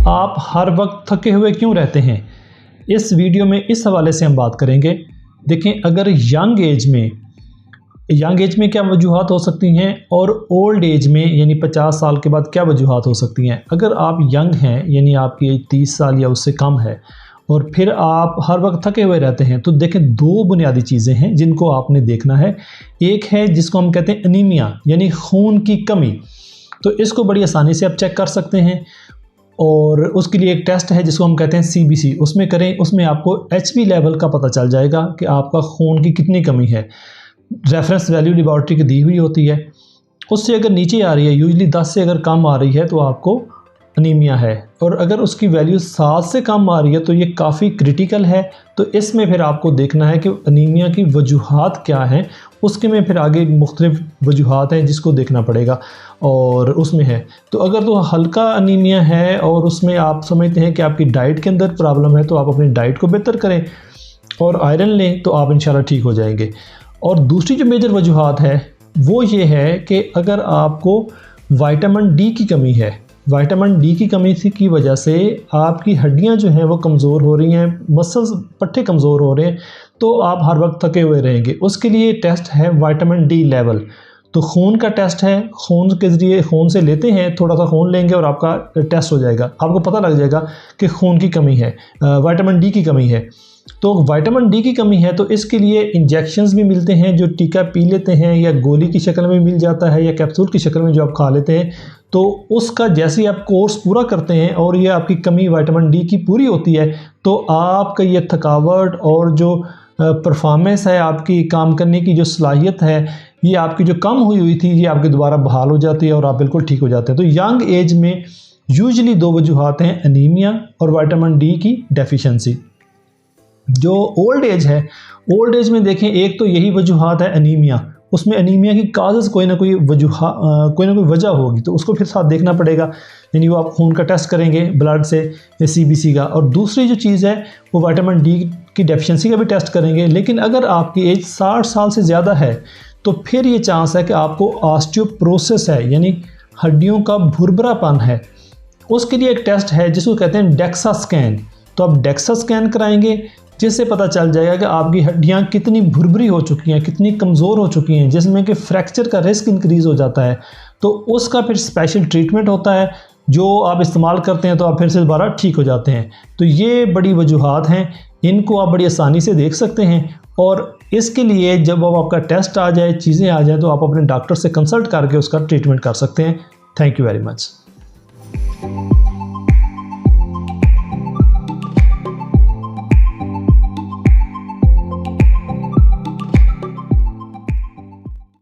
आप हर वक्त थके हुए क्यों रहते हैं, इस वीडियो में इस हवाले से हम बात करेंगे। देखें, अगर यंग एज में क्या वजूहात हो सकती हैं और ओल्ड एज में यानी 50 साल के बाद क्या वजूहात हो सकती हैं। अगर आप यंग हैं यानी आपकी एज 30 साल या उससे कम है और फिर आप हर वक्त थके हुए रहते हैं, तो देखें 2 बुनियादी चीज़ें हैं जिनको आपने देखना है। एक है जिसको हम कहते हैं अनीमिया यानी खून की कमी, तो इसको बड़ी आसानी से आप चेक कर सकते हैं और उसके लिए एक टेस्ट है जिसको हम कहते हैं CBC, उसमें करें। उसमें आपको HB लेवल का पता चल जाएगा कि आपका खून की कितनी कमी है। रेफरेंस वैल्यू लेबॉर्ट्री की दी हुई होती है, उससे अगर नीचे आ रही है, यूजली 10 से अगर कम आ रही है तो आपको अनीमिया है, और अगर उसकी वैल्यू 7 से कम आ रही है तो ये काफ़ी क्रिटिकल है। तो इसमें फिर आपको देखना है कि अनीमिया की वजूहात क्या हैं, उसके में फिर आगे मुख्तलिफ वजूहात हैं जिसको देखना पड़ेगा और उसमें है। तो अगर तो हल्का अनीमिया है और उसमें आप समझते हैं कि आपकी डाइट के अंदर प्रॉब्लम है, तो आप अपनी डाइट को बेहतर करें और आयरन लें, तो आप इंशाल्लाह ठीक हो जाएंगे। और दूसरी जो मेजर वजूहात है वो ये है कि अगर आपको विटामिन डी की कमी है, विटामिन डी की कमी की वजह से आपकी हड्डियां जो हैं वो कमज़ोर हो रही हैं, मसल्स पट्टे कमज़ोर हो रहे हैं, तो आप हर वक्त थके हुए रहेंगे। उसके लिए टेस्ट है विटामिन डी लेवल। तो खून का टेस्ट है, खून के ज़रिए खून से लेते हैं, थोड़ा सा खून लेंगे और आपका टेस्ट हो जाएगा, आपको पता लग जाएगा कि खून की कमी है, विटामिन डी की कमी है। तो विटामिन डी की कमी है तो इसके लिए इंजेक्शंस भी मिलते हैं जो टीका पी लेते हैं, या गोली की शक्ल में मिल जाता है, या कैप्सूल की शक्ल में जो आप खा लेते हैं। तो उसका जैसे ही आप कोर्स पूरा करते हैं और ये आपकी कमी विटामिन डी की पूरी होती है, तो आपका ये थकावट और जो परफॉर्मेंस है, आपकी काम करने की जो सलाहियत है, ये आपकी जो कम हुई थी, ये आपकी दोबारा बहाल हो जाती है और आप बिल्कुल ठीक हो जाते हैं। तो यंग एज में यूजली 2 वजूहात हैं, अनीमिया और विटामिन डी की डेफिशिएंसी। जो ओल्ड एज है, ओल्ड एज में देखें, एक तो यही वजूहात है अनीमिया, उसमें अनीमिया की काजेज़ कोई ना कोई वजह होगी, तो उसको फिर साथ देखना पड़ेगा। यानी वो आप खून का टेस्ट करेंगे ब्लड से या CBC का, और दूसरी जो चीज़ है वो विटामिन डी की डेफिशिएंसी का भी टेस्ट करेंगे। लेकिन अगर आपकी एज 60 साल से ज़्यादा है तो फिर ये चांस है कि आपको ऑस्टियोपोरोसिस है यानी हड्डियों का भुरभुरापन है। उसके लिए एक टेस्ट है जिसको कहते हैं डेक्सा स्कैन। तो आप डेक्सा स्कैन कराएंगे जिससे पता चल जाएगा कि आपकी हड्डियां कितनी भुरभुरी हो चुकी हैं, कितनी कमज़ोर हो चुकी हैं, जिसमें कि फ्रैक्चर का रिस्क इंक्रीज़ हो जाता है। तो उसका फिर स्पेशल ट्रीटमेंट होता है जो आप इस्तेमाल करते हैं, तो आप फिर से दोबारा ठीक हो जाते हैं। तो ये बड़ी वजूहात हैं, इनको आप बड़ी आसानी से देख सकते हैं। और इसके लिए जब अब आपका टेस्ट आ जाए, चीज़ें आ जाए, तो आप अपने डॉक्टर से कंसल्ट करके उसका ट्रीटमेंट कर सकते हैं। Thank you very much.